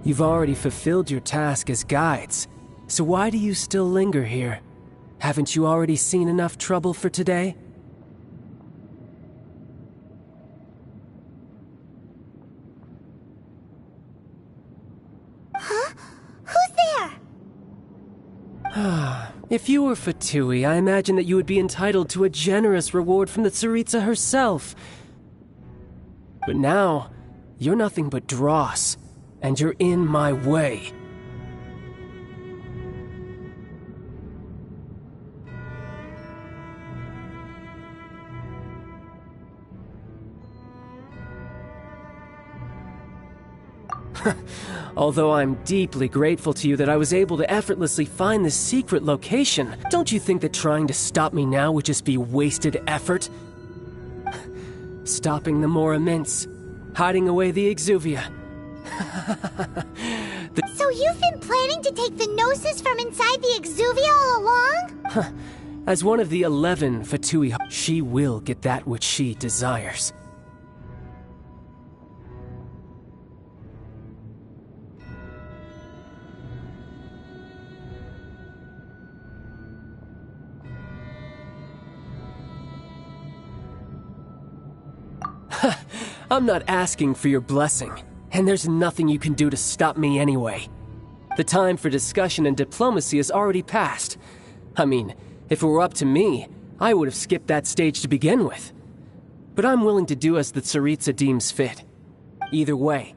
You've already fulfilled your task as guides, so why do you still linger here? Haven't you already seen enough trouble for today? Huh? Who's there? If you were Fatui, I imagine that you would be entitled to a generous reward from the Tsaritsa herself. But now, you're nothing but dross, and you're in my way. Although I'm deeply grateful to you that I was able to effortlessly find this secret location, don't you think that trying to stop me now would just be wasted effort? Stopping the Mora Mints, hiding away the Exuvia. So you've been planning to take the Gnosis from inside the Exuvia all along? As one of the 11 Fatui, she will get that which she desires. I'm not asking for your blessing, and there's nothing you can do to stop me anyway. The time for discussion and diplomacy has already passed. I mean, if it were up to me, I would have skipped that stage to begin with. But I'm willing to do as the Tsaritsa deems fit. Either way,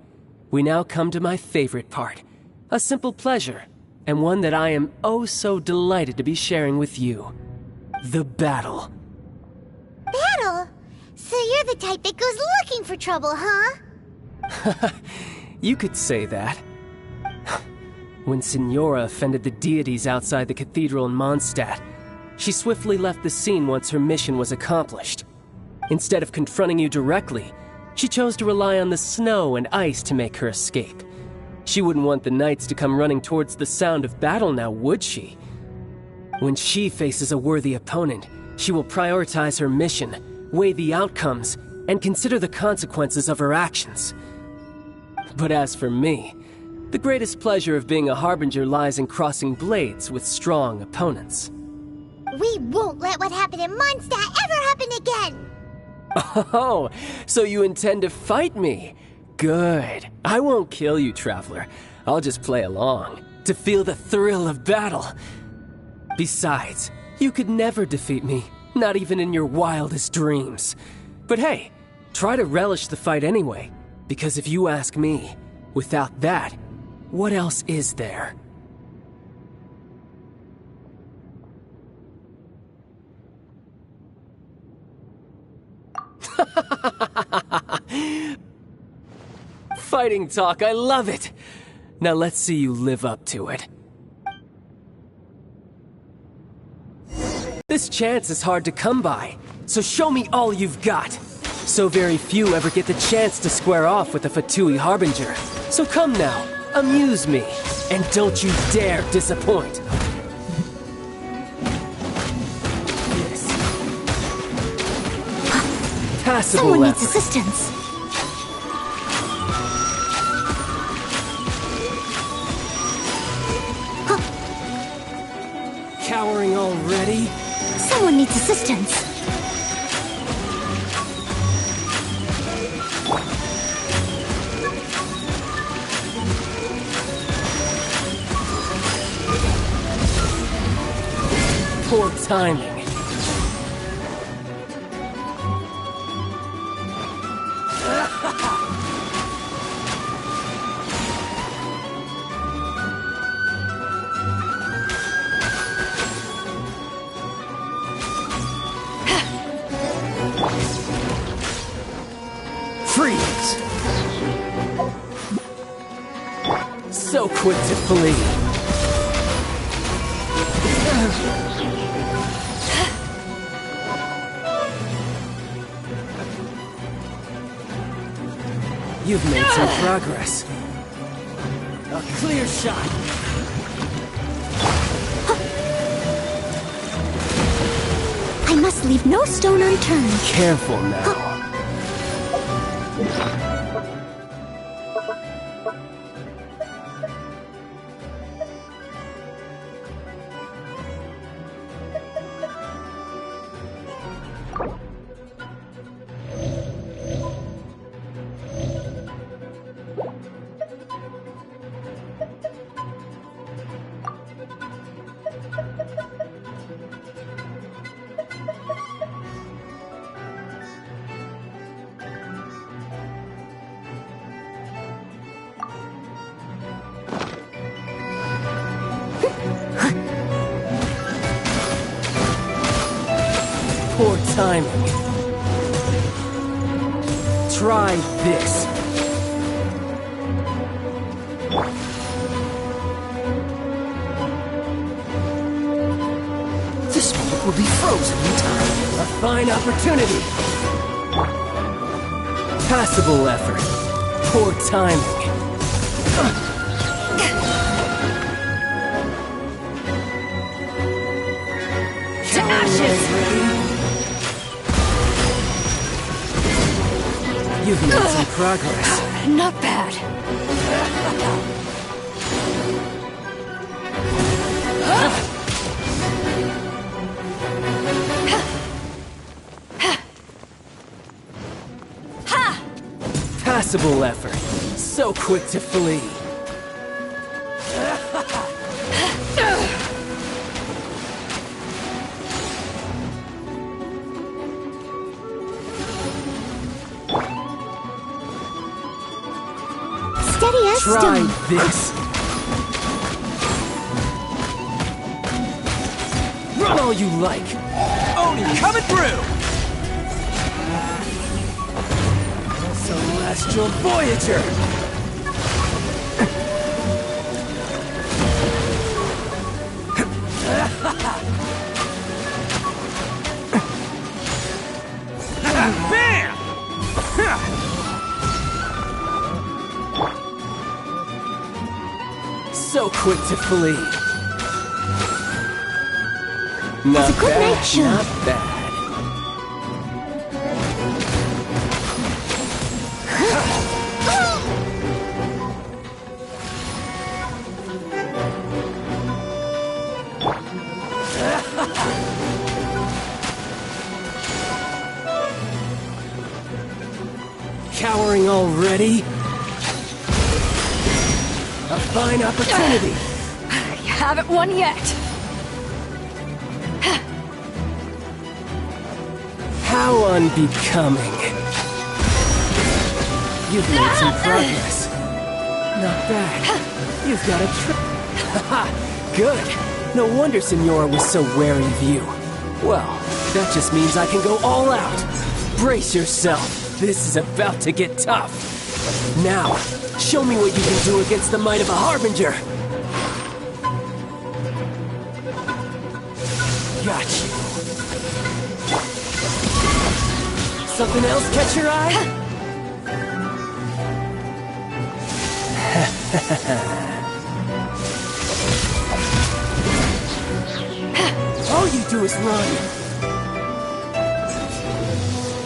we now come to my favorite part. A simple pleasure, and one that I am oh so delighted to be sharing with you. The battle. Battle? So you're the type that goes looking for trouble, huh? You could say that. When Signora offended the deities outside the cathedral in Mondstadt, she swiftly left the scene once her mission was accomplished. Instead of confronting you directly, she chose to rely on the snow and ice to make her escape. She wouldn't want the knights to come running towards the sound of battle now, would she? When she faces a worthy opponent, she will prioritize her mission, weigh the outcomes, and consider the consequences of her actions. But as for me, the greatest pleasure of being a harbinger lies in crossing blades with strong opponents. We won't let what happened in Mondstadt ever happen again! Oh, so you intend to fight me? Good. I won't kill you, Traveler. I'll just play along, to feel the thrill of battle. Besides, you could never defeat me, not even in your wildest dreams. But hey, try to relish the fight anyway, because if you ask me, without that, what else is there? Fighting talk, I love it! Now let's see you live up to it. This chance is hard to come by, so show me all you've got. So very few ever get the chance to square off with a Fatui Harbinger. So come now, amuse me, and don't you dare disappoint. Yes. Passable Someone needs effort. assistance. Cowering already? Someone needs assistance. Poor timing. Freeze! So quick to flee. You've made some progress. A clear shot. I must leave no stone unturned. Careful now. timing. Try this. This moment will be frozen in time. A fine opportunity. Passable effort. Poor timing. To ashes! You've made some progress. Not bad. Passable effort. So quick to flee. Steady as Try stone. this. Run all you like. Oni coming through! Celestial Voyager! Bam! So quick to flee. Not a good bad, night show. not bad. Cowering already? A fine opportunity. You haven't won yet. How unbecoming. You've made some progress. Not bad. You've got a trick. Haha, good. No wonder Senora was so wary of you. Well, that just means I can go all out. Brace yourself. This is about to get tough. Now, show me what you can do against the might of a Harbinger. Got you. Something else catch your eye? All you do is run.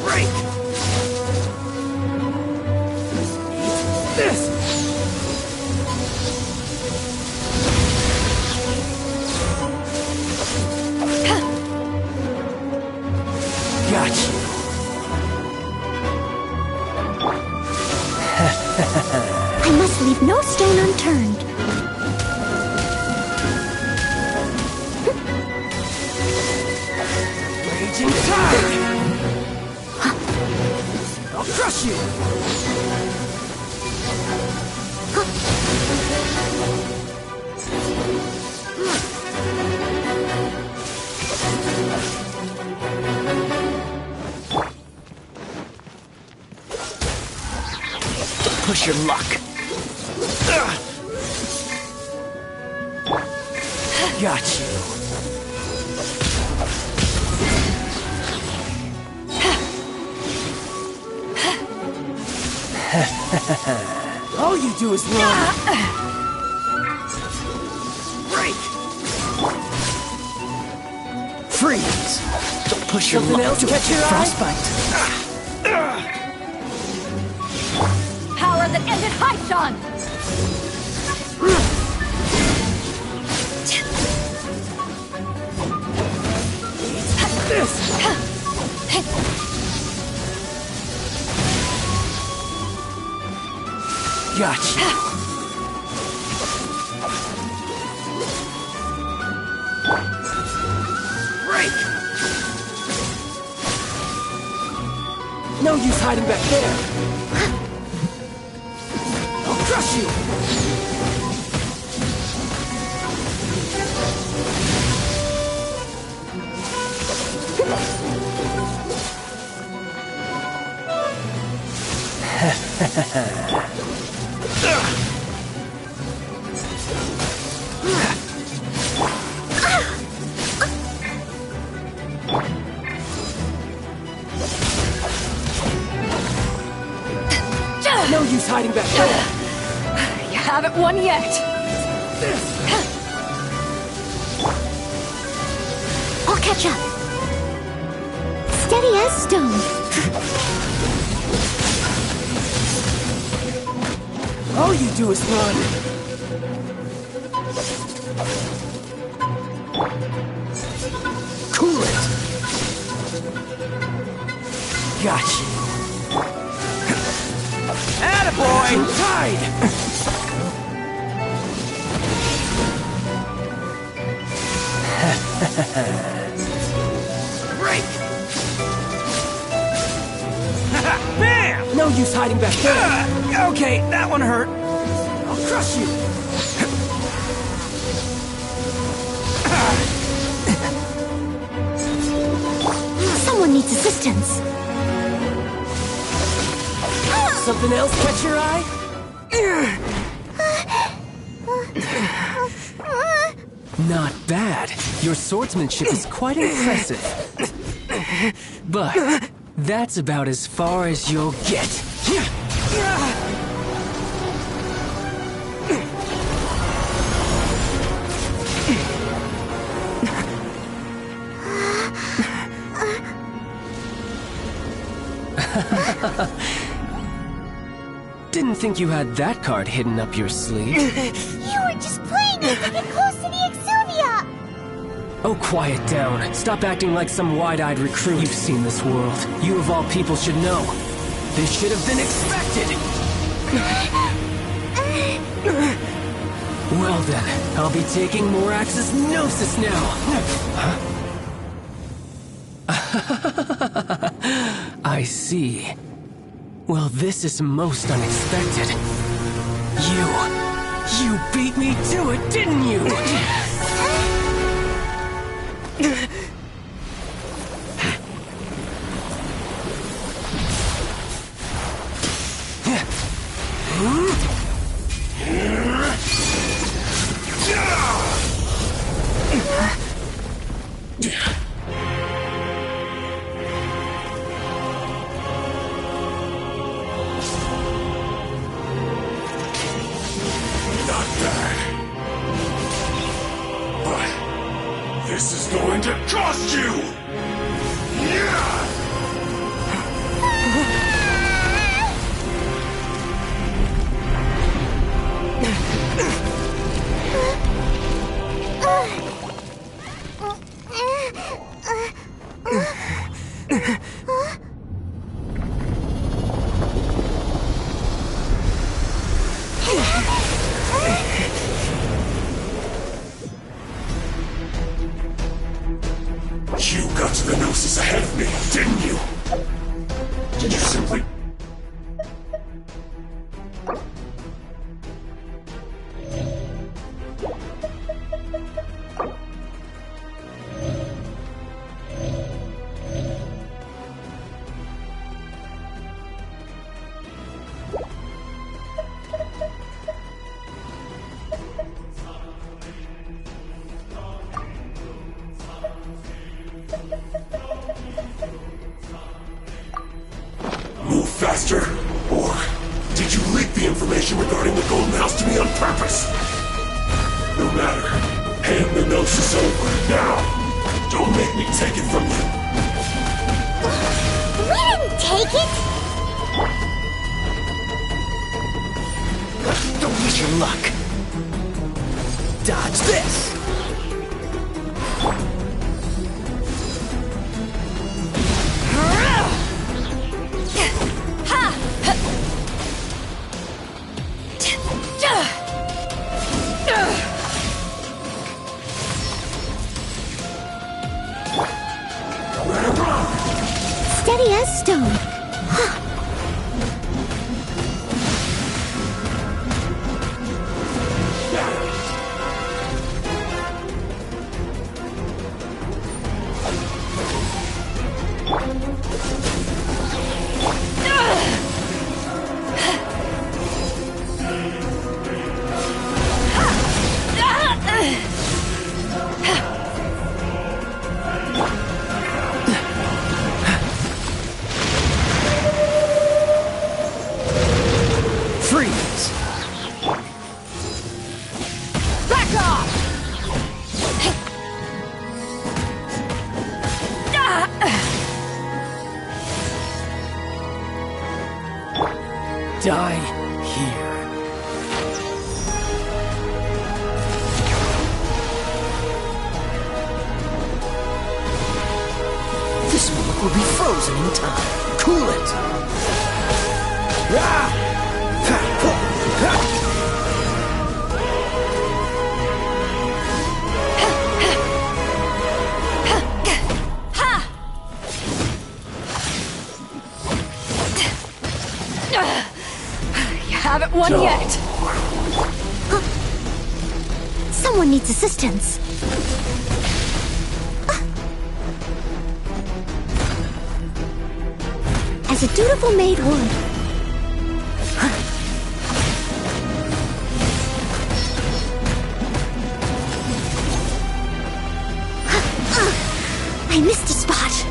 Break. Eat this. Got you. I must leave no stone unturned. Raging tide! I'll crush you! Push your luck. Got you. All you do is run. Break. Freeze. Don't push your luck to catch your eye? frostbite. Power that ended Haishan! This. Gotcha. Break. No use hiding back there. I'll crush you. No use hiding back there! You haven't won yet! I'll catch up. Steady as stone. All you do is run! Cool it! Gotcha! Attaboy! Tide! Break! Bam! No use hiding back there! Okay, that one hurt. I'll crush you! Someone needs assistance. Something else catch your eye? Not bad. Your swordsmanship is quite impressive. But that's about as far as you'll get. Didn't think you had that card hidden up your sleeve. You were just playing me to get close to the Exuvia! Oh, quiet down. Stop acting like some wide-eyed recruit. You've seen this world. You of all people should know. This should have been expected! Well then, I'll be taking Morax's Gnosis now! I see. Well, this is most unexpected. You beat me to it, didn't you? Not bad. But this is going to cost you! Yeah! You got to the Gnosis ahead of me, didn't you? Did you simply... Move faster? Or did you leak the information regarding the Golden House to me on purpose? No matter. Hand the Gnosis over, now! Don't make me take it from you! We didn't take it! Don't miss your luck. Dodge this! Steady as stone. Die here. This moment will be frozen in time. Cool it! You haven't won yet. Someone needs assistance. As a dutiful maid would. I missed a spot.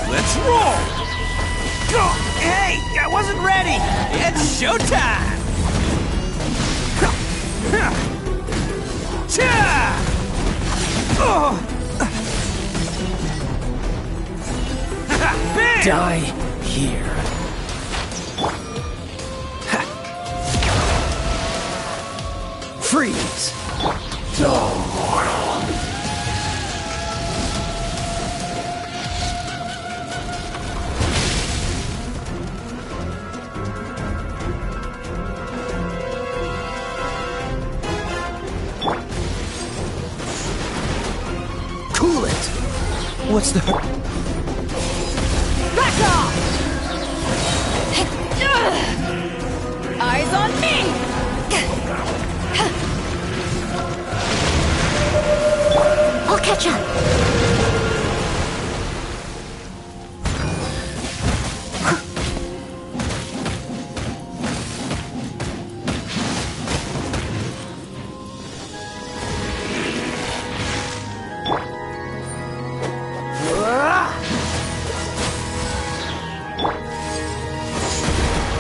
Let's roll! Go! Hey, I wasn't ready! It's showtime! Cha! Oh! Bam! Die here. Freeze! Dumb mortal. Cool it! What's the... Back off! Eyes on me! I'll catch up.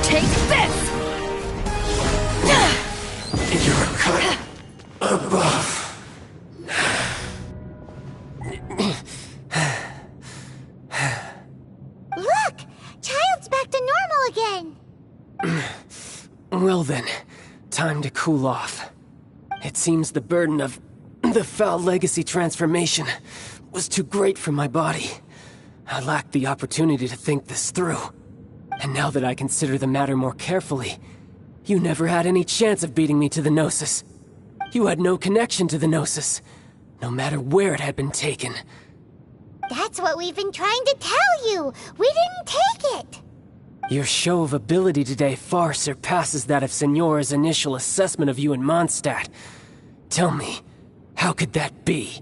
Take this! You're cut above. Look! Child's back to normal again. Well then, time to cool off. It seems the burden of the foul legacy transformation was too great for my body. I lacked the opportunity to think this through. And now that I consider the matter more carefully, you never had any chance of beating me to the Gnosis. You had no connection to the Gnosis, no matter where it had been taken. That's what we've been trying to tell you. We didn't take it. Your show of ability today far surpasses that of Signora's initial assessment of you in Mondstadt. Tell me, how could that be?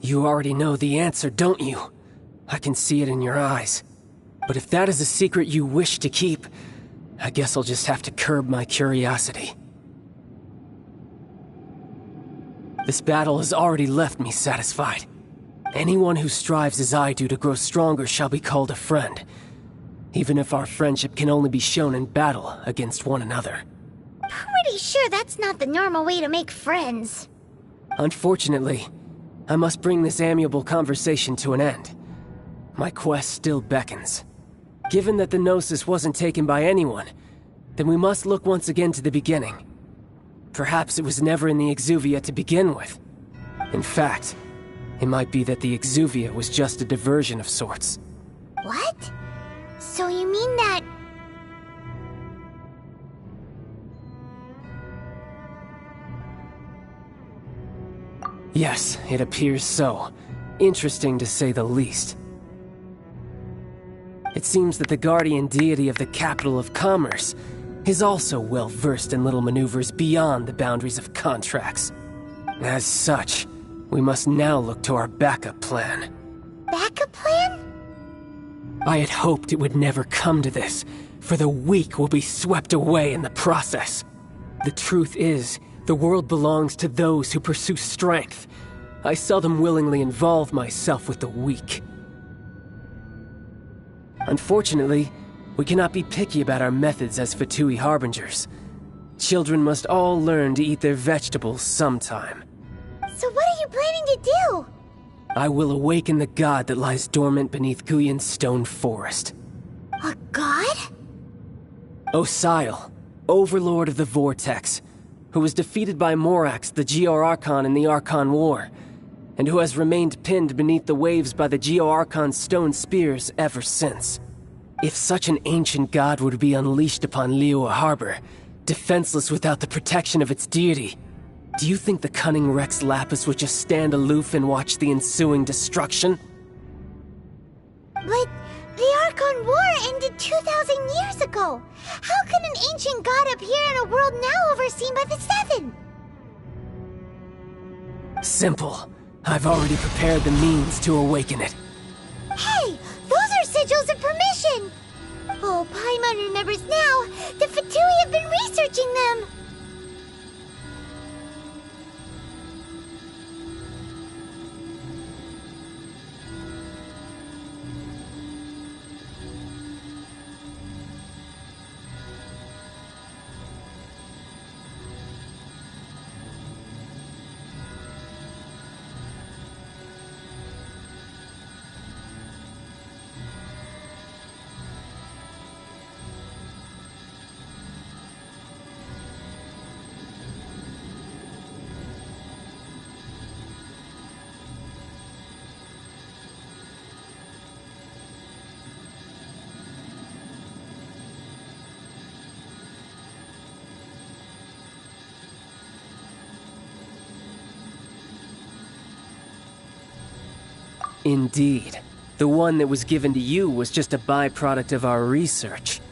You already know the answer, don't you? I can see it in your eyes. But if that is a secret you wish to keep, I guess I'll just have to curb my curiosity. This battle has already left me satisfied. Anyone who strives as I do to grow stronger shall be called a friend, even if our friendship can only be shown in battle against one another. Pretty sure that's not the normal way to make friends. Unfortunately, I must bring this amiable conversation to an end. My quest still beckons. Given that the Gnosis wasn't taken by anyone, then we must look once again to the beginning. Perhaps it was never in the Exuvia to begin with. In fact, it might be that the Exuvia was just a diversion of sorts. What? So you mean that... Yes, it appears so. Interesting to say the least. It seems that the guardian deity of the capital of commerce is also well versed in little maneuvers beyond the boundaries of contracts. As such, we must now look to our backup plan. backup plan? I had hoped it would never come to this, for the weak will be swept away in the process. The truth is, the world belongs to those who pursue strength. I seldom willingly involve myself with the weak. Unfortunately, we cannot be picky about our methods as Fatui Harbingers. Children must all learn to eat their vegetables sometime. So what are you planning to do? I will awaken the god that lies dormant beneath Guyon's stone forest. A god? Osial, overlord of the Vortex, who was defeated by Morax, the Geo-Archon in the Archon War, and who has remained pinned beneath the waves by the Geo-Archon's stone spears ever since. If such an ancient god would be unleashed upon Liyue Harbor, defenseless without the protection of its deity, do you think the cunning Rex Lapis would just stand aloof and watch the ensuing destruction? But the Archon War ended 2,000 years ago. How can an ancient god appear in a world now overseen by the Seven? Simple. I've already prepared the means to awaken it. Hey, those are sigils of permission! Oh, Paimon remembers now. The Fatui have been researching them. Indeed. The one that was given to you was just a byproduct of our research.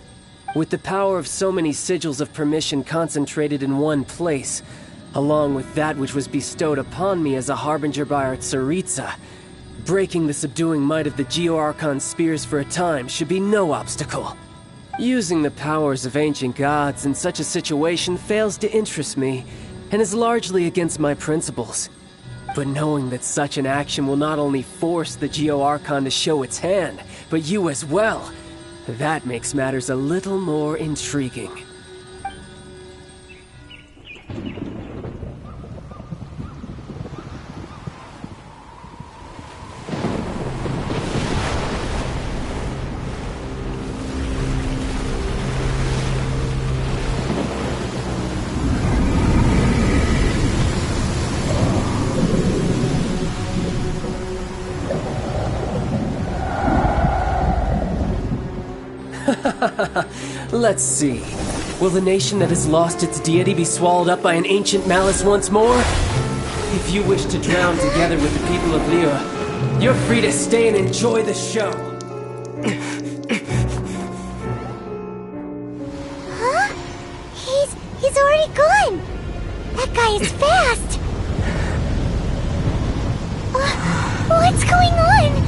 With the power of so many sigils of permission concentrated in one place, along with that which was bestowed upon me as a harbinger by our Tsaritsa, breaking the subduing might of the Geo-Archon spears for a time should be no obstacle. Using the powers of ancient gods in such a situation fails to interest me, and is largely against my principles. But knowing that such an action will not only force the Geo-Archon to show its hand, but you as well, that makes matters a little more intriguing. Let's see. Will the nation that has lost its deity be swallowed up by an ancient malice once more? If you wish to drown together with the people of Liyue, you're free to stay and enjoy the show. Huh? He's already gone. That guy is fast. What's going on?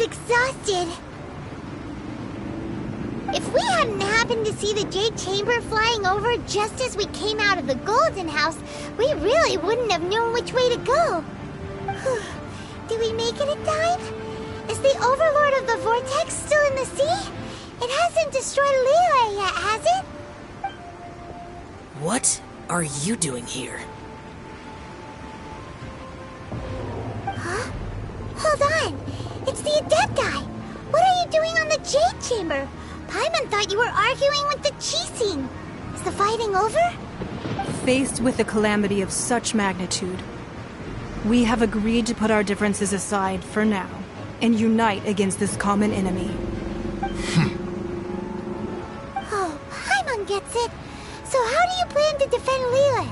Exhausted. If we hadn't happened to see the Jade Chamber flying over just as we came out of the Golden House, we really wouldn't have known which way to go. Did we make it in time? Is the Overlord of the Vortex still in the sea? It hasn't destroyed Liyue yet, has it? What are you doing here? Huh? Hold on. It's the Adepti! What are you doing on the Jade Chamber? Paimon thought you were arguing with the Qixing. Is the fighting over? Faced with a calamity of such magnitude, we have agreed to put our differences aside for now and unite against this common enemy. Oh, Paimon gets it. So how do you plan to defend Lilith?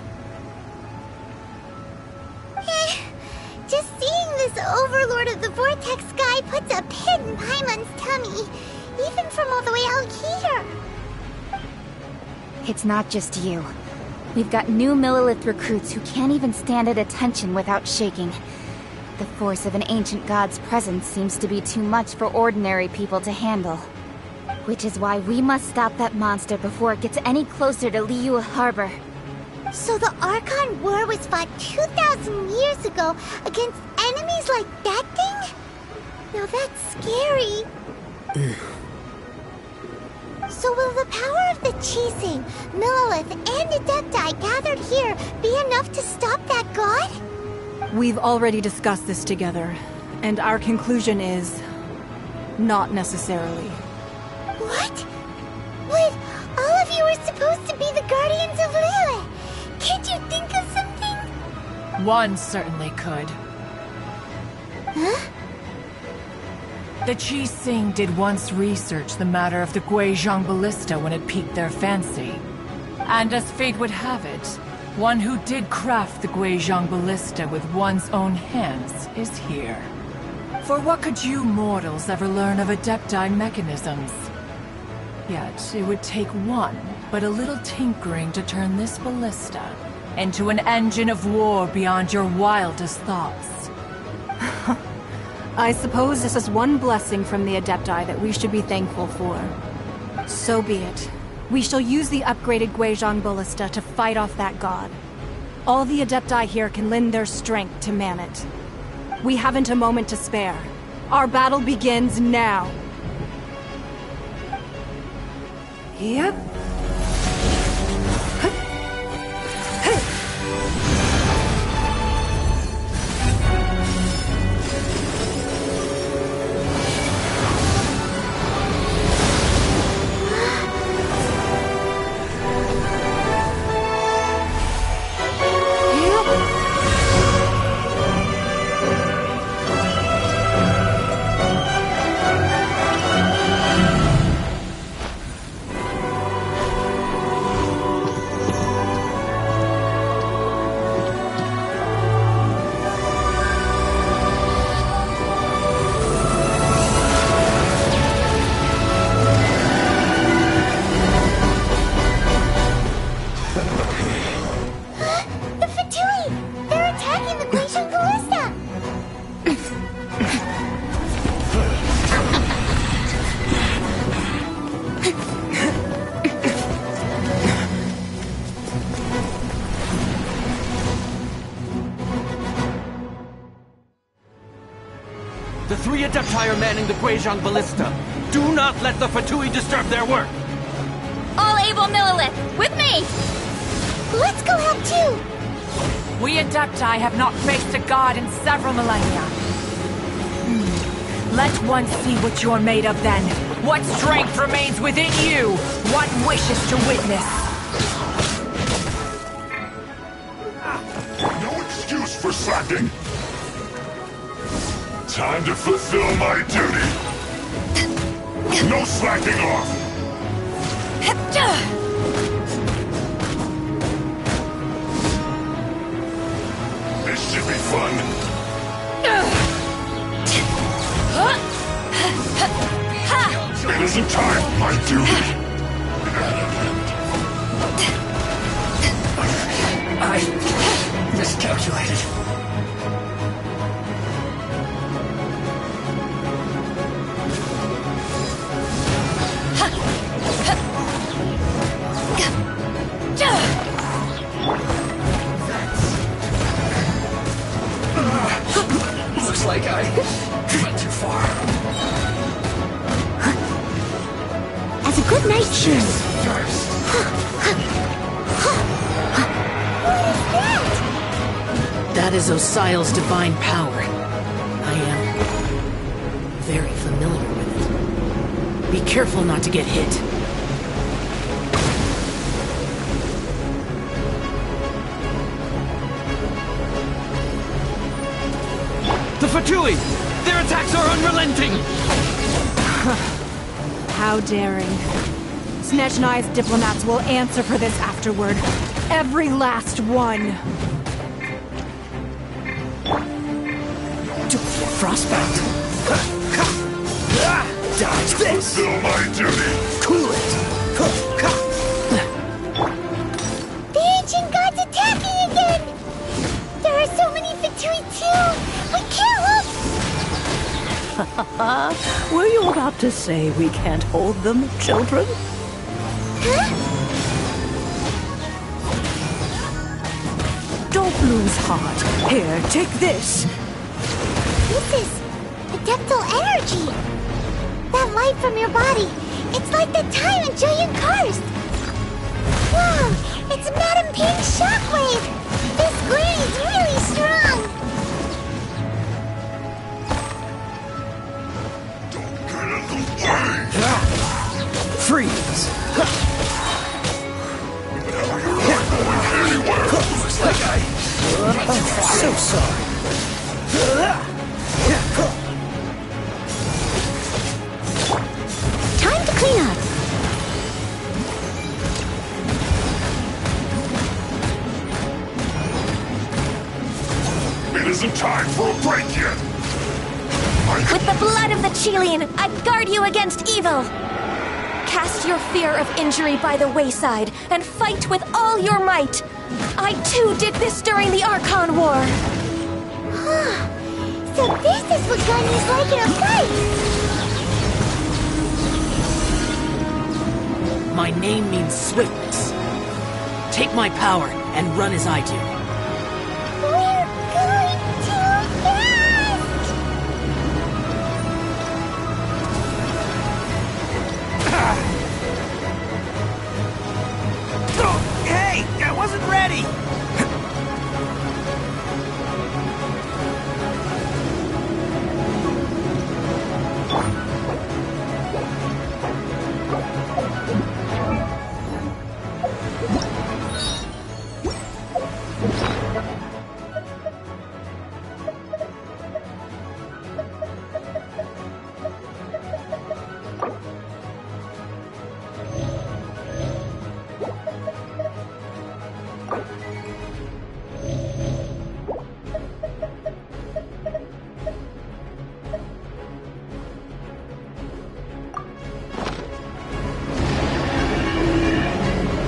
Just seeing this Overlord of the Vortex guy puts a pit in Paimon's tummy, even from all the way out here. It's not just you. We've got new Millelith recruits who can't even stand at attention without shaking. The force of an ancient god's presence seems to be too much for ordinary people to handle. Which is why we must stop that monster before it gets any closer to Liyue Harbor. So the Archon War was fought 2,000 years ago against enemies like that thing? Now that's scary. So will the power of the Qixing, Millelith, and Adepti gathered here be enough to stop that god? We've already discussed this together, and our conclusion is... not necessarily. What? But all of you were supposed to be the Guardians of Lilith. Can't you think of something? One certainly could. Huh? The Qixing did once research the matter of the Guizhong Ballista when it piqued their fancy. And as fate would have it, one who did craft the Guizhong Ballista with one's own hands is here. For what could you mortals ever learn of Adepti mechanisms? Yet, it would take one, but a little tinkering to turn this ballista into an engine of war beyond your wildest thoughts. I suppose this is one blessing from the Adepti that we should be thankful for. So be it. We shall use the upgraded Guizhong Ballista to fight off that god. All the Adepti here can lend their strength to man it. We haven't a moment to spare. Our battle begins now. Yep. The three Adepti are manning the Guizhong Ballista. Do not let the Fatui disturb their work! All able Millelith, with me! Let's go help too! We Adepti have not faced a god in several millennia. Let one see what you're made of then. What strength remains within you? What wishes to witness? No excuse for slacking! Time to fulfill my duty! No slacking off! This should be fun! It isn't time, my duty! I miscalculated. Looks like I went too far. As a good night shoe. That is Osial's divine power. I am very familiar with it. Be careful not to get hit. The Fatui! Their attacks are unrelenting! How daring. Snezhnai's diplomats will answer for this afterward. Every last one. Don't get frostbite. Dodge this! Fulfill my duty! Cool it! The ancient god's attacking again! There are so many Fatui too! We can't look! Were you about to say we can't hold them, children? Huh? Don't lose heart. Here, take this. This is adeptal energy! That light from your body, it's like the time in Julian Karst! Wow, it's Madame Ping's shockwave! This green is really strong! Freeze! Looks like I'm so sorry. Time to clean up! It isn't time for a break yet! With the blood of the Chilean, I guard you against evil! Cast your fear of injury by the wayside, and fight with all your might! I too did this during the Archon War! So this is what Gunny's like in a fight! My name means swiftness. Take my power and run as I do. We're going too fast! Hey! I wasn't ready!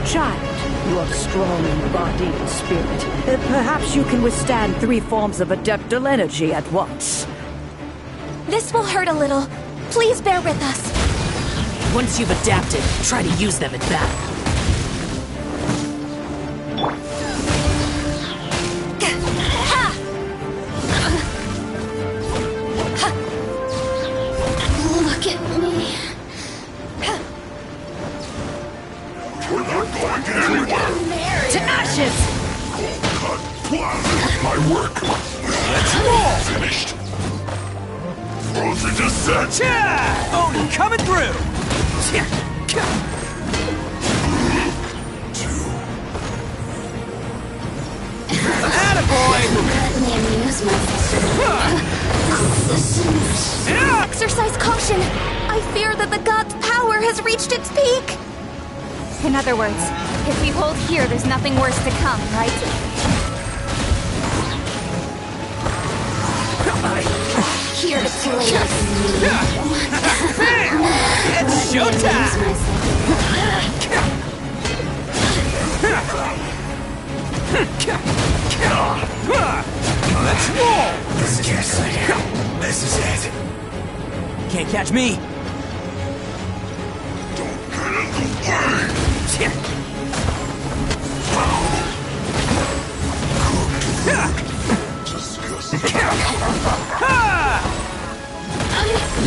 Child, you are strong in body and spirit. Perhaps you can withstand 3 forms of adeptal energy at once. This will hurt a little. Please bear with us. Once you've adapted, try to use them in battle. Look at me. We're not going anywhere! To ashes! Cut! My work! Let's roll! Finished! Frozen descent! Odin coming through! Attaboy! Exercise caution. I fear that the god's power has reached its peak. In other words, if we hold here, there's nothing worse to come, right? Here to play It's showtime! Let's roll! This is it. Can't catch me! Don't get in the way! Disgusting.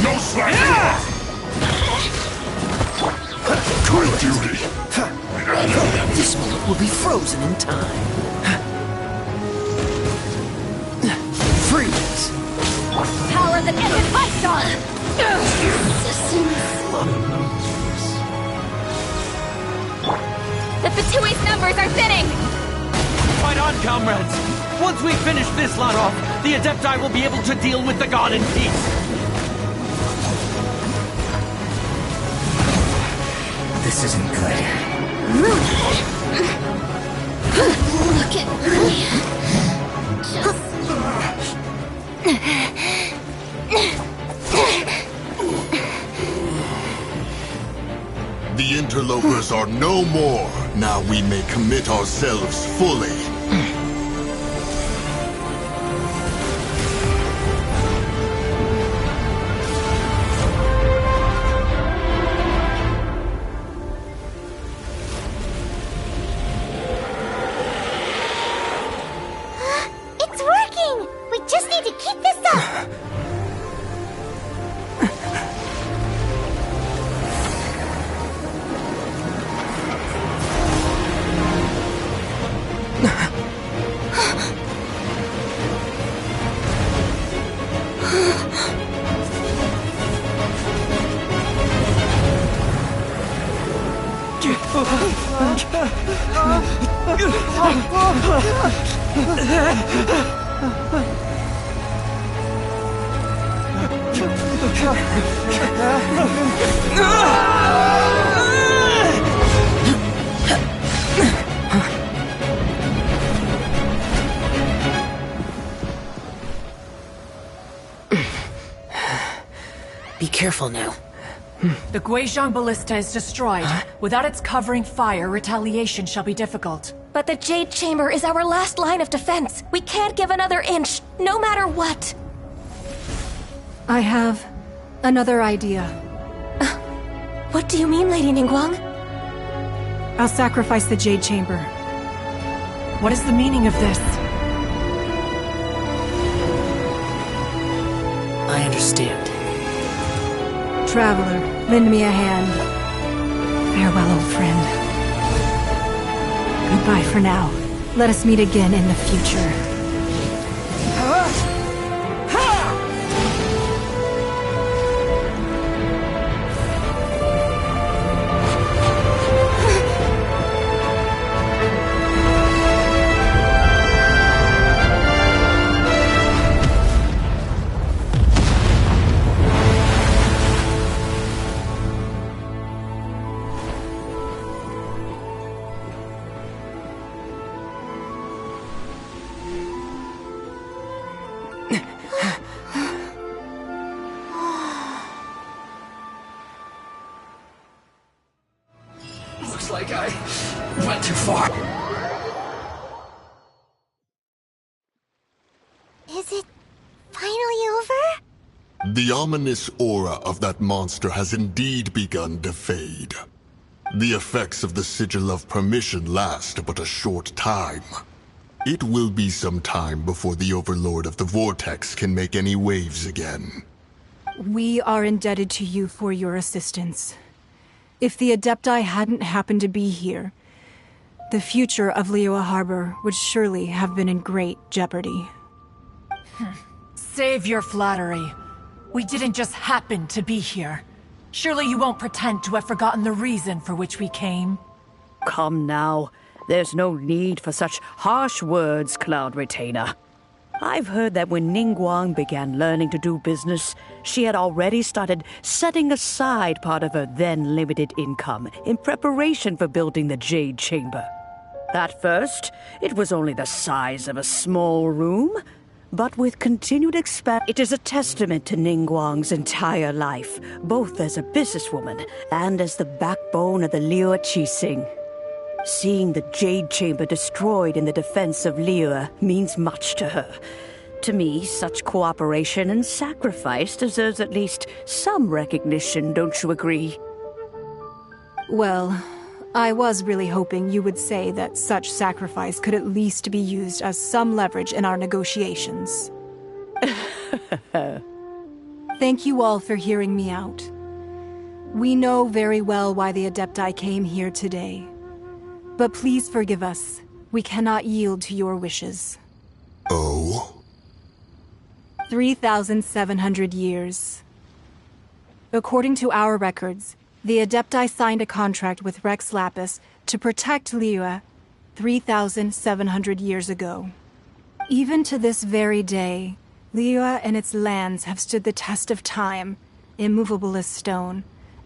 No slacking off! Good duty! This moment will be frozen in time. Freeze! power that ended Vistar! The Fatui's numbers are thinning! Fight on, comrades! Once we finish this lot off, the Adepti will be able to deal with the god in peace! The This isn't good. Look at me. The interlopers are no more. Now we may commit ourselves fully. It's working! We just need to keep this up! Be careful now. The Guizhong Ballista is destroyed. Without its covering fire, retaliation shall be difficult. But the Jade Chamber is our last line of defense. We can't give another inch, no matter what. I have another idea. What do you mean, Lady Ningguang? I'll sacrifice the Jade Chamber. What is the meaning of this? I understand. Traveler, lend me a hand. Farewell, old friend. Goodbye for now. Let us meet again in the future. Looks like I went too far. Is it finally over? The ominous aura of that monster has indeed begun to fade. The effects of the Sigil of Permission last but a short time. It will be some time before the Overlord of the Vortex can make any waves again. We are indebted to you for your assistance. If the Adepti hadn't happened to be here, the future of Liyue Harbor would surely have been in great jeopardy. Save your flattery. We didn't just happen to be here. Surely you won't pretend to have forgotten the reason for which we came. Come now. There's no need for such harsh words, Cloud Retainer. I've heard that when Ningguang began learning to do business, she had already started setting aside part of her then limited income in preparation for building the Jade Chamber. At first, it was only the size of a small room, but with continued expansion, it is a testament to Ningguang's entire life, both as a businesswoman and as the backbone of the Liyue Qixing. Seeing the Jade Chamber destroyed in the defense of Liyue means much to her. To me, such cooperation and sacrifice deserves at least some recognition, don't you agree? Well, I was really hoping you would say that such sacrifice could at least be used as some leverage in our negotiations. Thank you all for hearing me out. We know very well why the Adepti came here today. But please forgive us. We cannot yield to your wishes. Oh? 3,700 years. According to our records, the Adepti signed a contract with Rex Lapis to protect Liyue 3,700 years ago. Even to this very day, Liyue and its lands have stood the test of time, immovable as stone,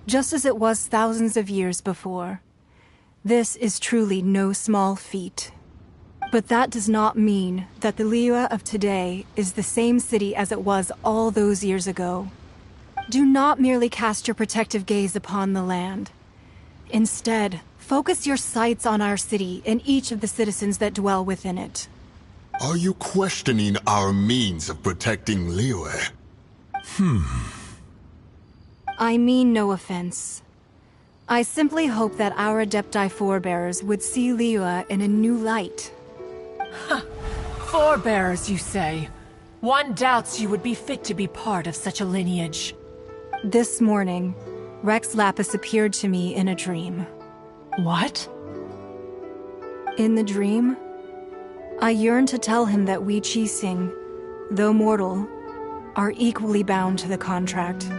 just as it was thousands of years before. This is truly no small feat. But that does not mean that the Liyue of today is the same city as it was all those years ago. Do not merely cast your protective gaze upon the land. Instead, focus your sights on our city and each of the citizens that dwell within it. Are you questioning our means of protecting Liyue? I mean no offense. I simply hope that our Adepti forebears would see Liyue in a new light. Forebears, you say? One doubts you would be fit to be part of such a lineage. This morning, Rex Lapis appeared to me in a dream. What? In the dream, I yearned to tell him that we Qixing, though mortal, are equally bound to the contract.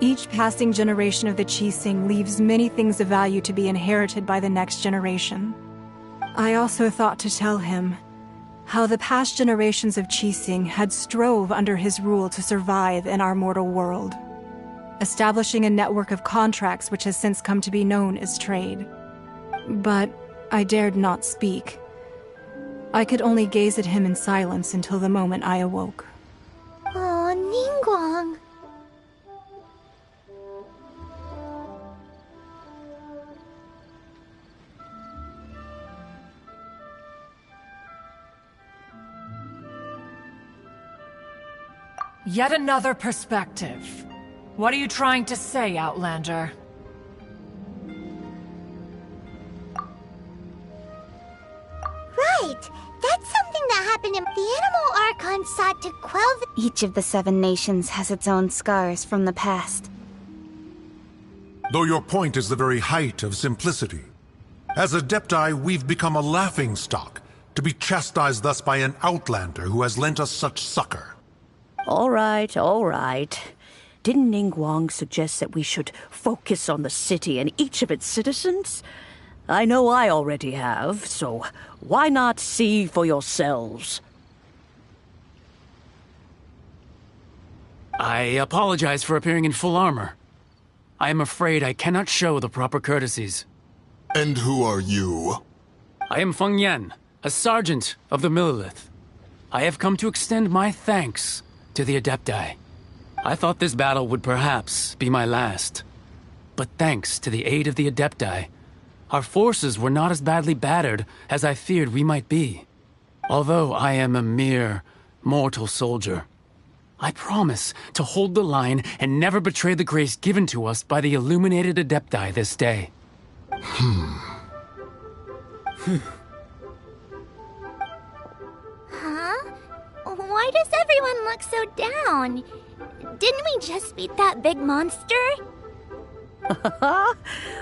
Each passing generation of the Qixing leaves many things of value to be inherited by the next generation. I also thought to tell him how the past generations of Qixing had strove under his rule to survive in our mortal world, establishing a network of contracts which has since come to be known as trade. But I dared not speak. I could only gaze at him in silence until the moment I awoke. Oh, Ningguang. Yet another perspective. What are you trying to say, Outlander? Right! That's something that happened in the Animal Archon sought to quell the— Each of the 7 nations has its own scars from the past. Though your point is the very height of simplicity. As Adepti, we've become a laughingstock, to be chastised thus by an Outlander who has lent us such succor. All right, all right. Didn't Ningguang suggest that we should focus on the city and each of its citizens? I know I already have, so why not see for yourselves? I apologize for appearing in full armor. I am afraid I cannot show the proper courtesies. And who are you? I am Feng Yan, a sergeant of the Millelith. I have come to extend my thanks to the Adepti. I thought this battle would perhaps be my last. But thanks to the aid of the Adepti, our forces were not as badly battered as I feared we might be. Although I am a mere mortal soldier, I promise to hold the line and never betray the grace given to us by the illuminated Adepti this day. Huh? Why does everyone look so down? Didn't we just beat that big monster?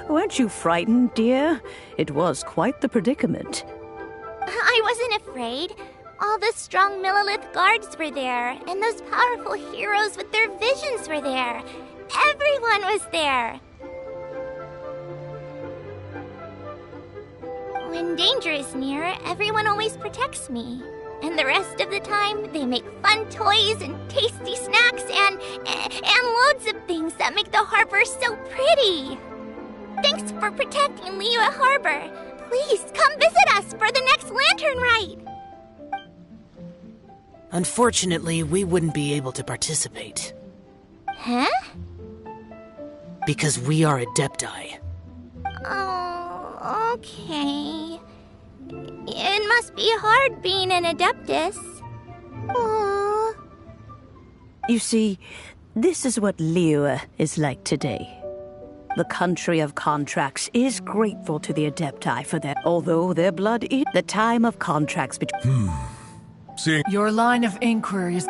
Weren't you frightened, dear? It was quite the predicament. I wasn't afraid. All the strong Millelith guards were there, and those powerful heroes with their visions were there. Everyone was there. When danger is near, everyone always protects me. And the rest of the time, they make fun toys and tasty snacks and loads of things that make the harbor so pretty. Thanks for protecting Liyue Harbor. Please come visit us for the next lantern rite. Unfortunately, we wouldn't be able to participate. Huh? Because we are Adepti. Oh, okay. It must be hard being an Adeptus. Aww. You see, this is what Liyue is like today. The country of contracts is grateful to the Adepti for that, although their blood is the time of contracts between. Your line of inquiries.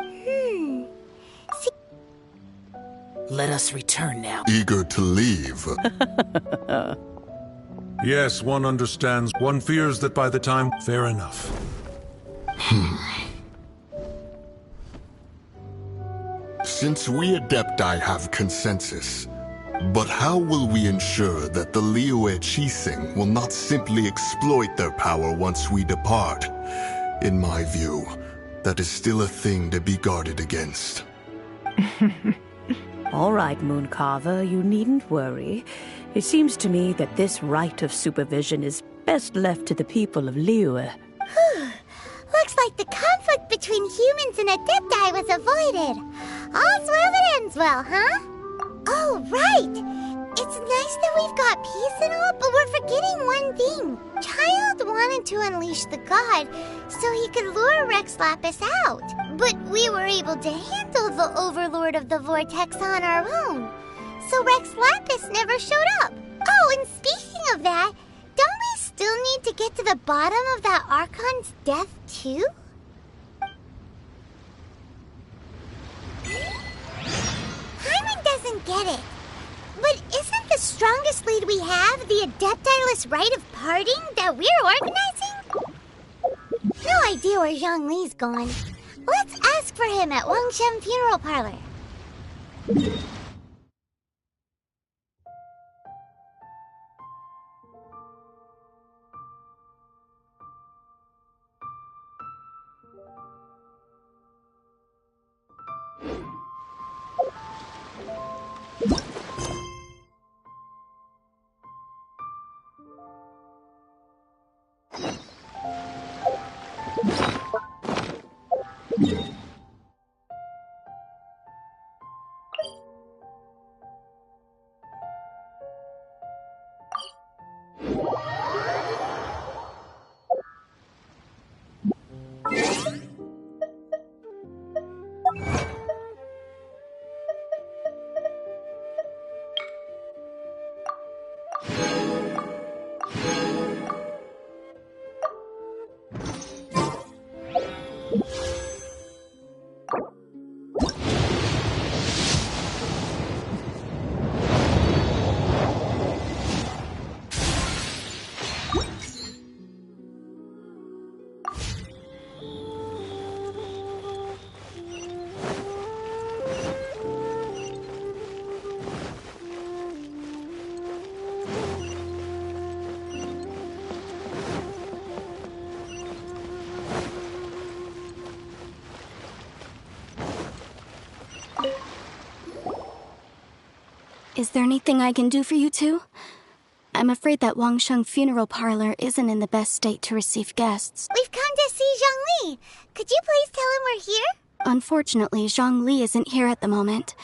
Let us return now. Eager to leave. Yes, one understands. One fears that by the time... Fair enough. Since we Adepti have consensus, but how will we ensure that the Liyue Qixing will not simply exploit their power once we depart? In my view, that is still a thing to be guarded against. All right, Mooncarver, you needn't worry. It seems to me that this right of supervision is best left to the people of Liyue. Looks like the conflict between humans and Adepti was avoided. All's well that ends well, huh? Oh, right! It's nice that we've got peace and all, but we're forgetting one thing. Child wanted to unleash the god so he could lure Rex Lapis out. But we were able to handle the Overlord of the Vortex on our own. So Rex Lapis never showed up. Oh, and speaking of that, don't we still need to get to the bottom of that Archon's death, too? Hyman doesn't get it. But isn't the strongest lead we have the Adepti-less rite of parting that we're organizing? No idea where Zhongli's gone. Let's ask for him at Wangshen Funeral Parlor. Is there anything I can do for you two? I'm afraid that Wangshen Funeral Parlor isn't in the best state to receive guests. We've come to see Zhongli. Could you please tell him we're here? Unfortunately, Zhongli isn't here at the moment.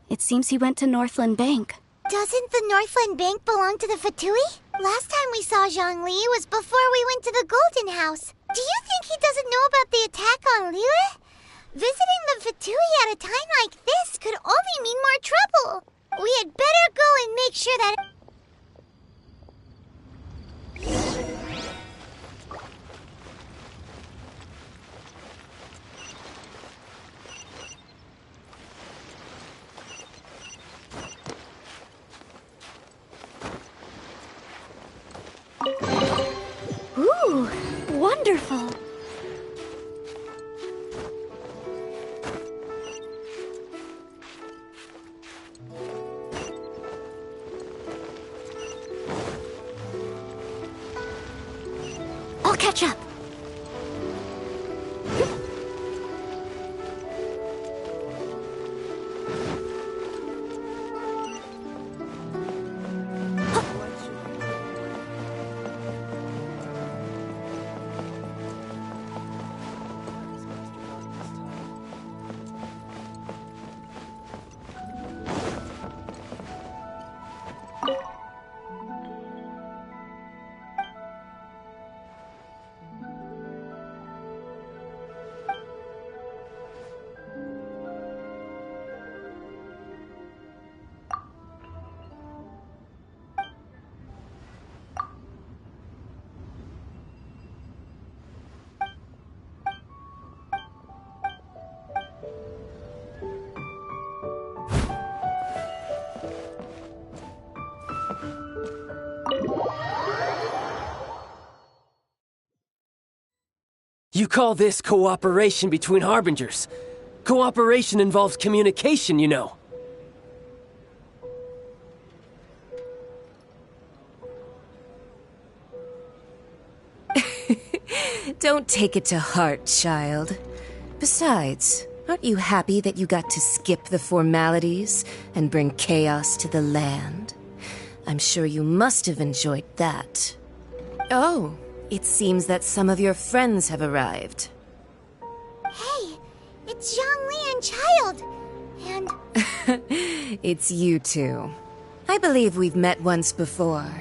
It seems he went to Northland Bank. Doesn't the Northland Bank belong to the Fatui? Last time we saw Zhongli was before we went to the Golden House. Do you think he doesn't know about the attack on Liyue? Visiting the Fatui at a time like this could only mean more trouble. We had better go and make sure that... Ooh, wonderful. I'll catch up. You call this cooperation between Harbingers? Cooperation involves communication, you know. Don't take it to heart, child. Besides, Aren't you happy that you got to skip the formalities and bring chaos to the land? I'm sure you must have enjoyed that. Oh, it seems that some of your friends have arrived. Hey, it's Zhongli and Child. And... It's you two. I believe we've met once before.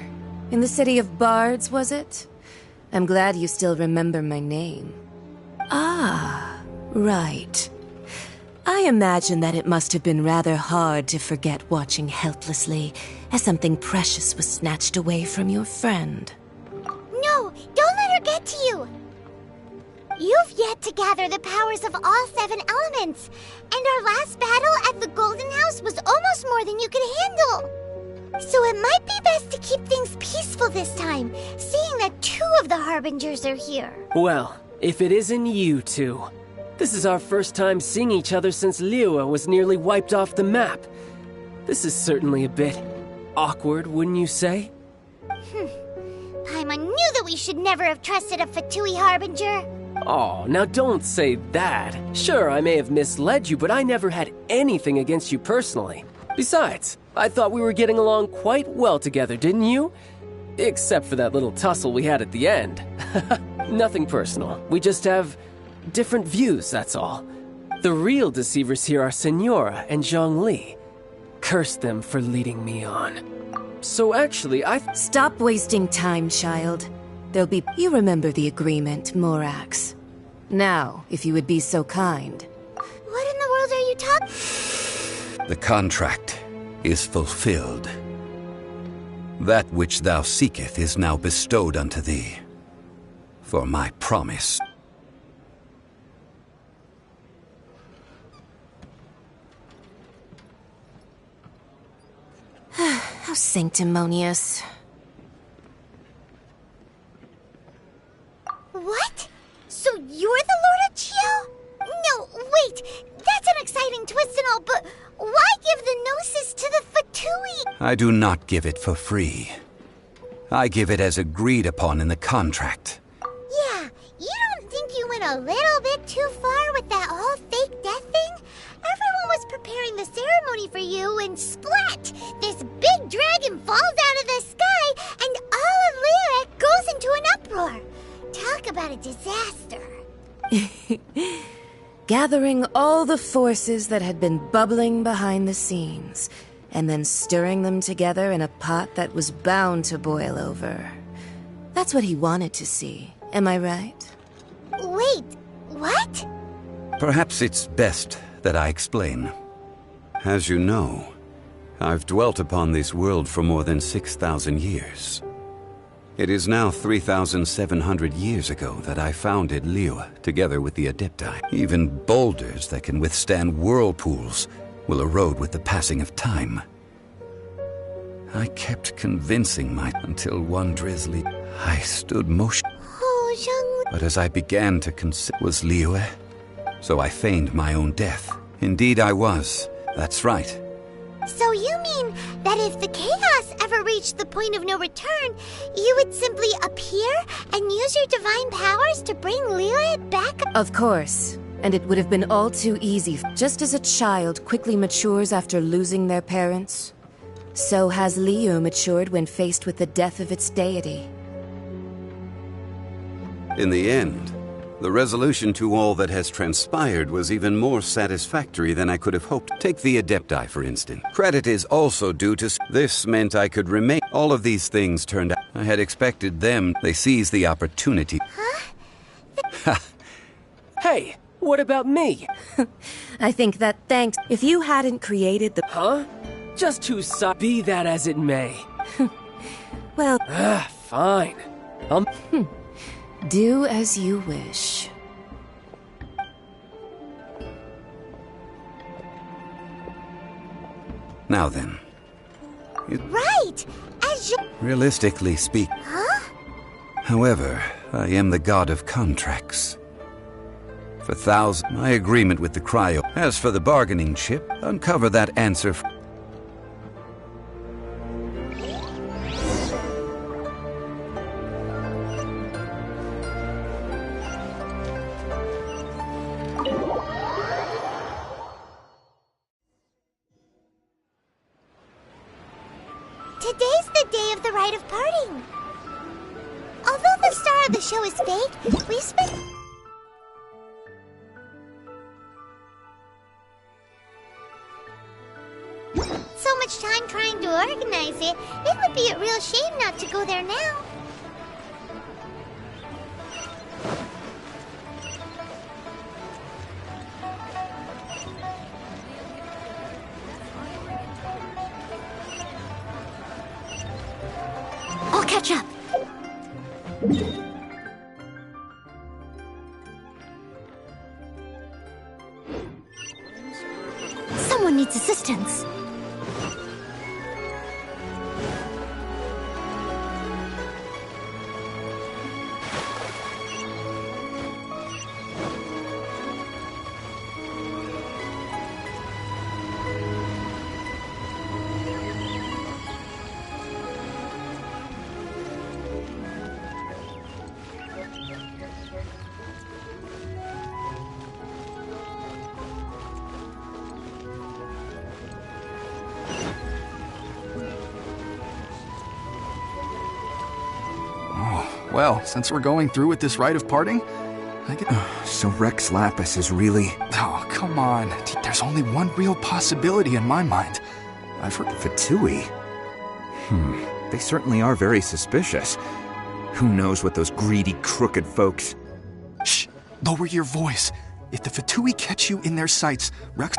In the City of Bards, was it? I'm glad you still remember my name. Ah, right. I imagine that it must have been rather hard to forget watching helplessly as something precious was snatched away from your friend. No, don't let her get to you! You've yet to gather the powers of all 7 elements, and our last battle at the Golden House was almost more than you could handle. So it might be best to keep things peaceful this time, seeing that 2 of the Harbingers are here. Well, if it isn't you two. This is our first time seeing each other since Liyue was nearly wiped off the map. This is certainly a bit awkward, wouldn't you say? Paimon knew that we should never have trusted a Fatui Harbinger. Oh, now don't say that. Sure, I may have misled you, but I never had anything against you personally. Besides, I thought we were getting along quite well together, didn't you? Except for that little tussle we had at the end. Nothing personal. We just have different views, that's all. The real deceivers here are Signora and Zhongli. Curse them for leading me on. So actually, Stop wasting time, child. There'll be... You remember the agreement, Morax. Now, if you would be so kind. What in the world are you talking... The contract is fulfilled. That which thou seeketh is now bestowed unto thee. For my promise. How sanctimonious. What? So you're the Lord of Chiao? No, wait! That's an exciting twist and all, but why give the Gnosis to the Fatui? I do not give it for free. I give it as agreed upon in the contract. Yeah, you don't think you went a little bit too far with that whole fake death thing? Everyone was preparing the ceremony for you, and splat! This big dragon falls out of the sky, and all of Liyue goes into an uproar. Talk about a disaster. Gathering all the forces that had been bubbling behind the scenes, and then stirring them together in a pot that was bound to boil over. That's what he wanted to see, am I right? Wait, what? Perhaps it's best that I explain. As you know, I've dwelt upon this world for more than 6,000 years. It is now 3,700 years ago that I founded Liyue, together with the Adepti. Even boulders that can withstand whirlpools will erode with the passing of time. I kept convincing until one drizzly... I stood motion. Oh, But as I began to consider... Was Liyue? So I feigned my own death. Indeed I was. That's right. So you mean that if the chaos ever reached the point of no return, you would simply appear and use your divine powers to bring Liyue back? Of course. And it would have been all too easy. Just as a child quickly matures after losing their parents, so has Liyue matured when faced with the death of its deity. In the end, the resolution to all that has transpired was even more satisfactory than I could have hoped. Take the Adepti, for instance. Credit is also due to... This meant I could remain. All of these things turned out. I had expected them. They seized the opportunity. Huh? Hey, what about me? I think that thanks... If you hadn't created the... Huh? Just who saw... Be that as it may. Well... Fine. Do as you wish. Now then. Right! As you... Realistically speak... Huh? However, I am the god of contracts. For thousands, my agreement with the cryo. As for the bargaining chip, uncover that answer. Today's the day of the rite of parting. Although the star of the show is fake, we spent... so much time trying to organize it, it would be a real shame not to go there now. I'll catch up. Someone needs assistance. Well, since we're going through with this rite of parting, I get... So Rex Lapis is really... Oh, come on. There's only one real possibility in my mind. I've heard of Fatui. They certainly are very suspicious. Who knows what those greedy, crooked folks... Shh! Lower your voice. If the Fatui catch you in their sights, Rex...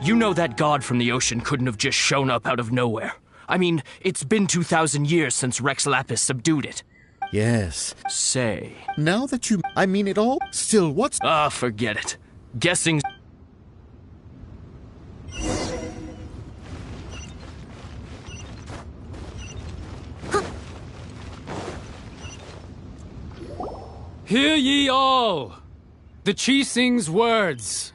You know that god from the ocean couldn't have just shown up out of nowhere. I mean, it's been 2,000 years since Rex Lapis subdued it. Yes. Say. Now that you... I mean it all? Still, what's... Forget it. Guessing... Hear ye all! The Qixing's words.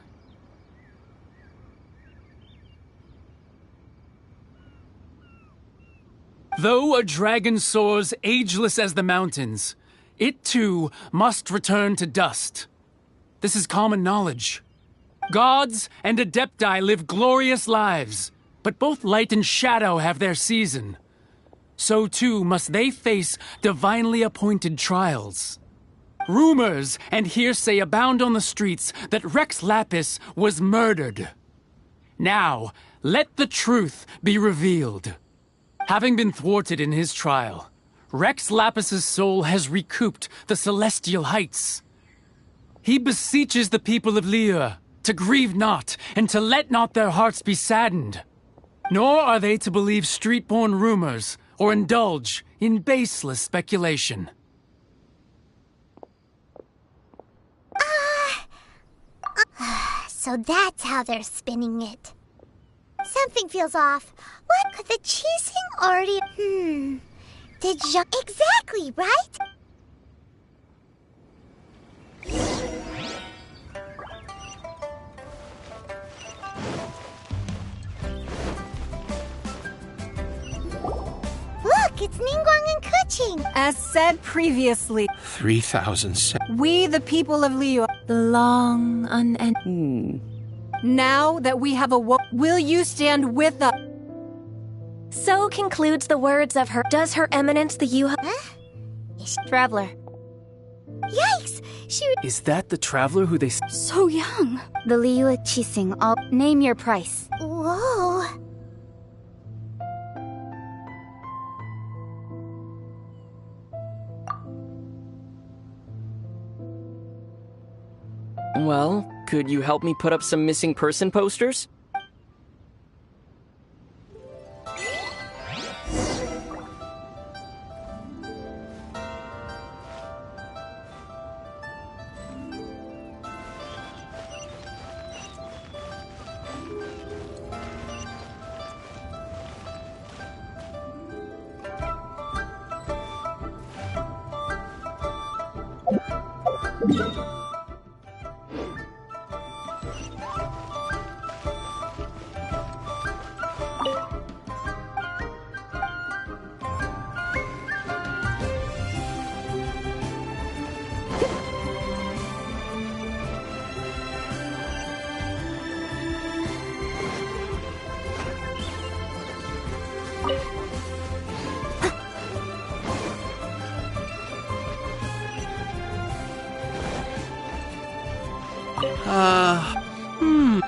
Though a dragon soars ageless as the mountains, it too must return to dust. This is common knowledge. Gods and Adepti live glorious lives, but both light and shadow have their season. So too must they face divinely appointed trials. Rumors and hearsay abound on the streets that Rex Lapis was murdered. Now, let the truth be revealed. Having been thwarted in his trial, Rex Lapis's soul has recouped the celestial heights. He beseeches the people of Liyue to grieve not and to let not their hearts be saddened. Nor are they to believe street-born rumors or indulge in baseless speculation. So that's how they're spinning it. Something feels off. What could the Qixing already... Did Zhang... Exactly, right? Look, it's Ningguang and Keqing. As said previously, 3,000... we, the people of Liyue, The long unending... Now that we have awoke, will you stand with us? So concludes the words of her... Does Her Eminence the Yuha... Traveler. Yikes! Is that the traveler who they... So young. The Liyue Qixing. I'll name your price. Whoa. Well, could you help me put up some missing person posters?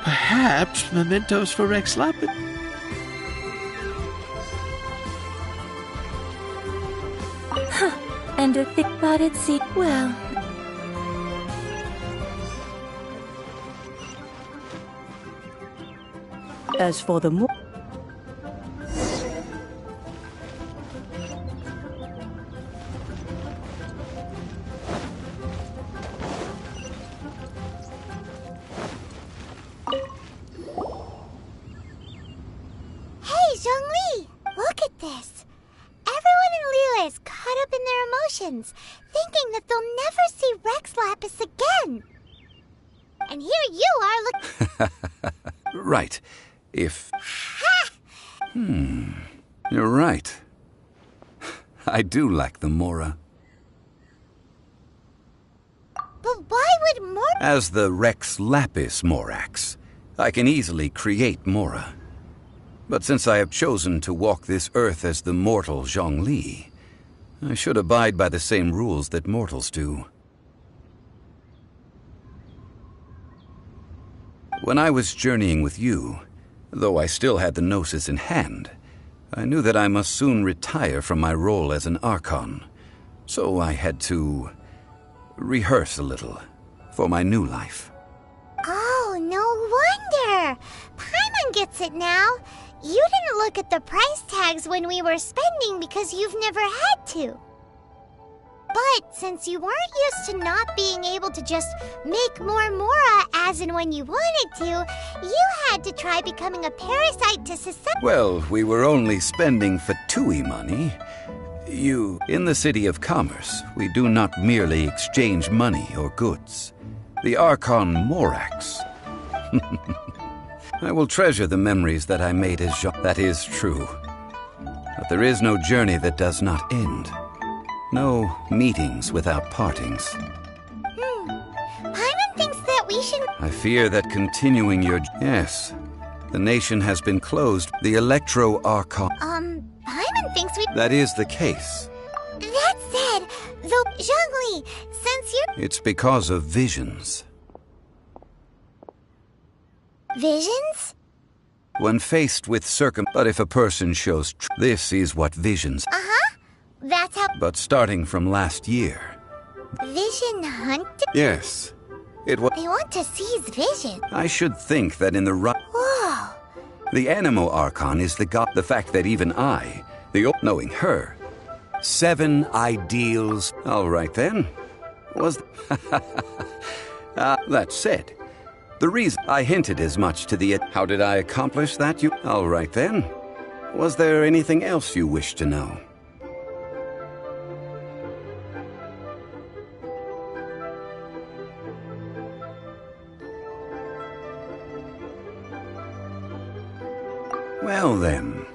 Perhaps mementos for Rex Lapid. And a thick-bodied seat. Well, As for the Hey, Zhongli! Look at this! Everyone in Liyue is caught up in their emotions, thinking that they'll never see Rex Lapis again. And here you are Right. If... You're right. I do lack the Mora. But why would more... As the Rex Lapis Morax, I can easily create Mora. But since I have chosen to walk this earth as the mortal Zhongli, I should abide by the same rules that mortals do. When I was journeying with you, though I still had the Gnosis in hand, I knew that I must soon retire from my role as an Archon, so I had to rehearse a little for my new life. Oh, no wonder! Paimon gets it now. You didn't look at the price tags when we were spending because you've never had to. But since you weren't used to not being able to just make more Mora as and when you wanted to, you had to try becoming a parasite to society. Well, we were only spending Fatui money. In the City of Commerce, we do not merely exchange money or goods. The Archon Morax. I will treasure the memories that I made as Jean. That is true. But there is no journey that does not end. No meetings without partings. Paimon thinks that we should... I fear that continuing your... Yes. The nation has been closed. The Electro-Archon... Paimon thinks we... That is the case. That said, though, Zhongli, since you're... It's because of visions. Visions? When faced with But if a person shows... This is what visions... That's how... But starting from last year... Vision hunted? Yes. It was... They want to seize vision. I should think that in the Whoa. The Animo Archon is the god... The fact that even I, knowing her... 7 ideals... All right then. Was... that said, the reason I hinted as much to the... How did I accomplish that? All right then. Was there anything else you wish to know? Well then.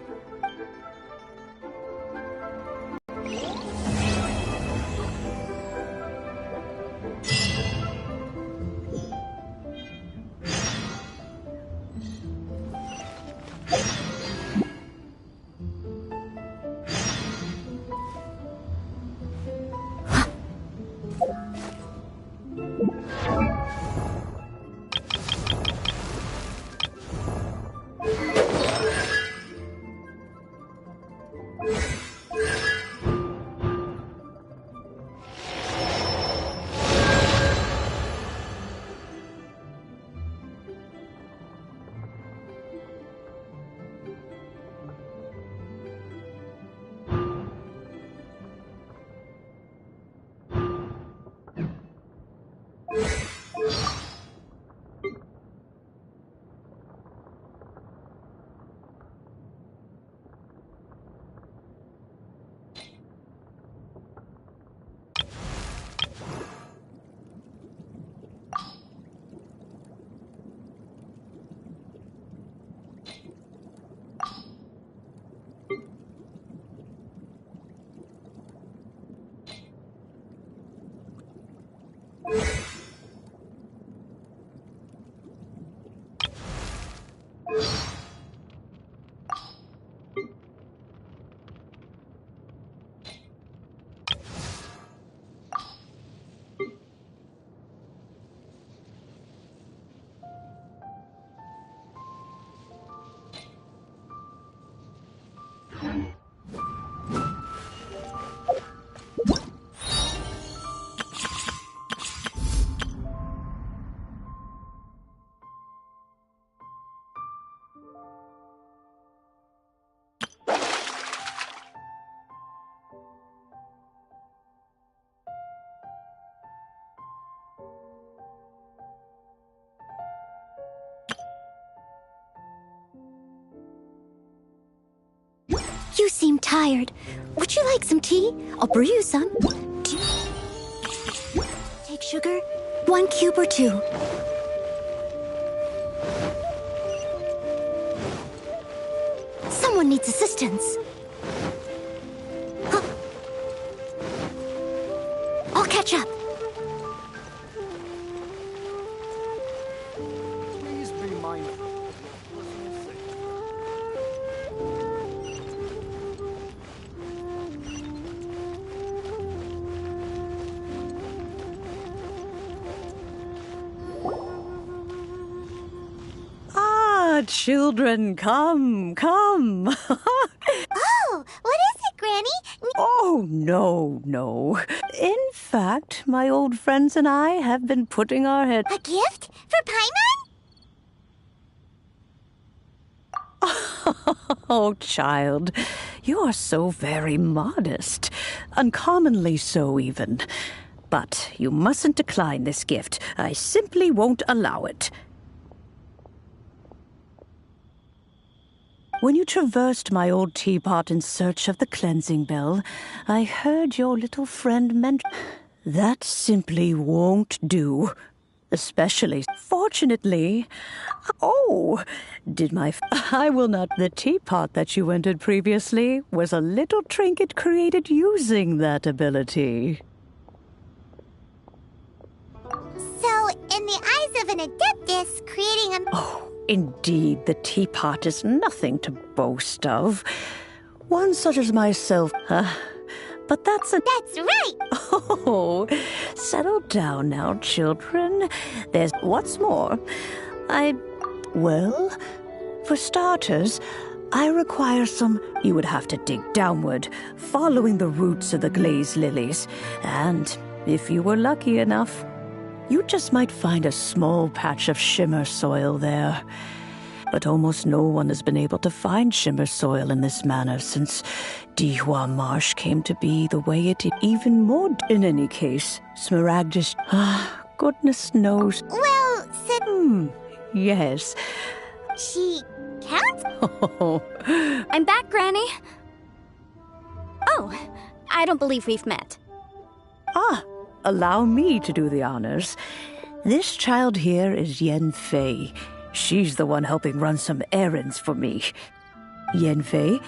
tired. Would you like some tea? I'll brew you some. Take sugar, 1 cube or 2. Someone needs assistance. Huh. I'll catch up. Please be mindful. Children, come. Oh, what is it, Granny? Oh, no. In fact, my old friends and I have been putting our head... A gift? For Paimon? Oh, child, you are so very modest. Uncommonly so, even. But you mustn't decline this gift. I simply won't allow it. When you traversed my old teapot in search of the cleansing bell, I heard your little friend mention... That simply won't do. Especially, fortunately... Oh, I will not... The teapot that you entered previously was a little trinket created using that ability. So, in the eyes of an Adeptus, creating a... Oh, indeed, the teapot is nothing to boast of. One such as myself, but that's right! Oh, settle down now, children. What's more, well, for starters, I require some... You would have to dig downward, following the roots of the glazed lilies. And if you were lucky enough, you just might find a small patch of shimmer soil there. But almost no one has been able to find shimmer soil in this manner since Dihua Marsh came to be the way it did. Even more... In any case, Smaragdus... goodness knows. Well, Yes. She counts? Oh. I'm back, Granny. Oh, I don't believe we've met. Allow me to do the honors. This child here is Yen Fei. She's the one helping run some errands for me. Yen Fei,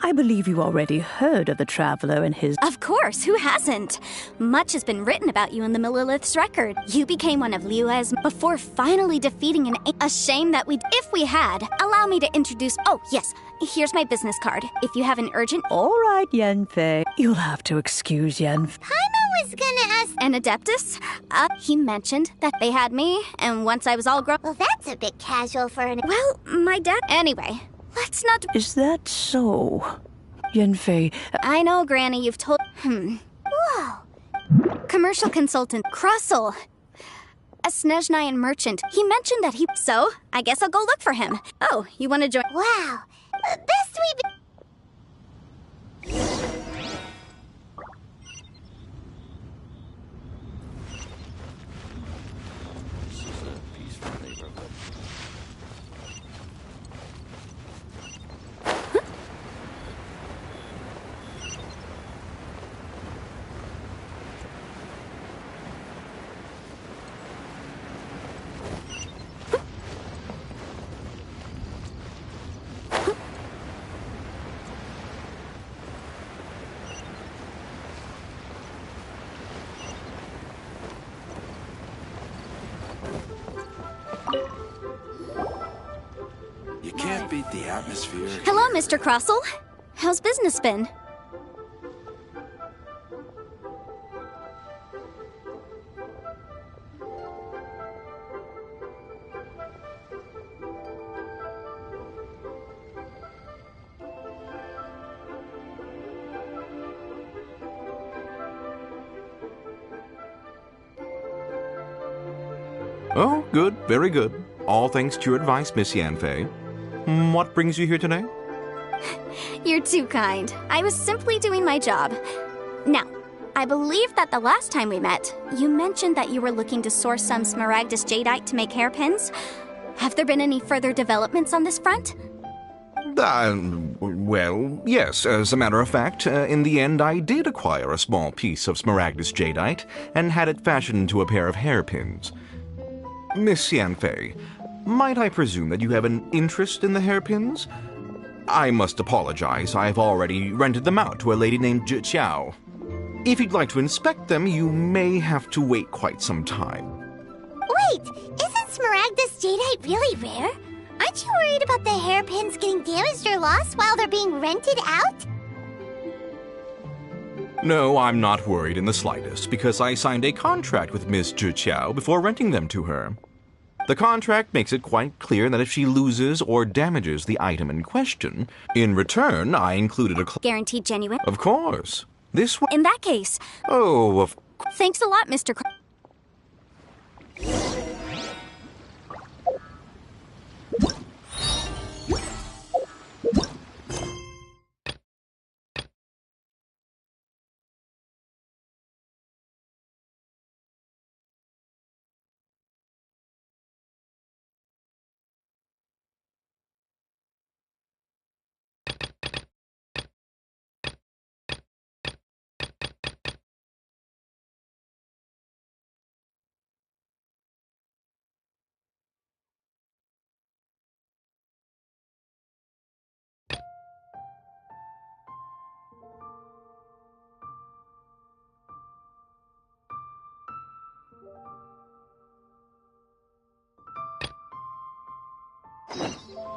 I believe you already heard of the Traveler and his... Of course, who hasn't? Much has been written about you in the Millelith's record. You became one of Liyue's before finally defeating a shame that if we had, allow me to introduce... Oh, yes, here's my business card. If you have an urgent... All right, Yen Fei. You'll have to excuse Yen. Paimon was gonna ask... An Adeptus? He mentioned that they had me, and once I was all grown... Well, that's a bit casual for an... Well, my dad... Anyway... Let's not... Is that so? Yen Fei... I know, Granny, you've told... Whoa. Commercial consultant, Crossel. A Snezhnayan merchant. He mentioned that he... So, I guess I'll go look for him. Oh, you want to join... Wow. Best we... You can't beat the atmosphere. Hello, Mr. Crossel. How's business been? Oh, good, very good. All thanks to your advice, Miss Yen Fei. What brings you here today? You're too kind. I was simply doing my job. Now, I believe that the last time we met, you mentioned that you were looking to source some Smaragdus jadeite to make hairpins. Have there been any further developments on this front? Well, yes, as a matter of fact, in the end I did acquire a small piece of Smaragdus jadeite and had it fashioned into a pair of hairpins. Miss Yanfei, might I presume that you have an interest in the hairpins? I must apologize, I've already rented them out to a lady named Zhi Qiao. If you'd like to inspect them, you may have to wait quite some time. Wait, isn't Smaragdus jadeite really rare? Aren't you worried about the hairpins getting damaged or lost while they're being rented out? No, I'm not worried in the slightest, because I signed a contract with Miss Zhi Qiao before renting them to her. The contract makes it quite clear that if she loses or damages the item in question, in return, I included a Guaranteed genuine? Of course. This one. In that case. Oh, of Thanks a lot, Mr.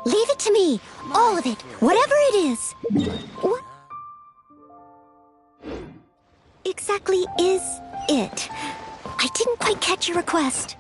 Leave it to me. All of it. Whatever it is. What exactly is it? I didn't quite catch your request.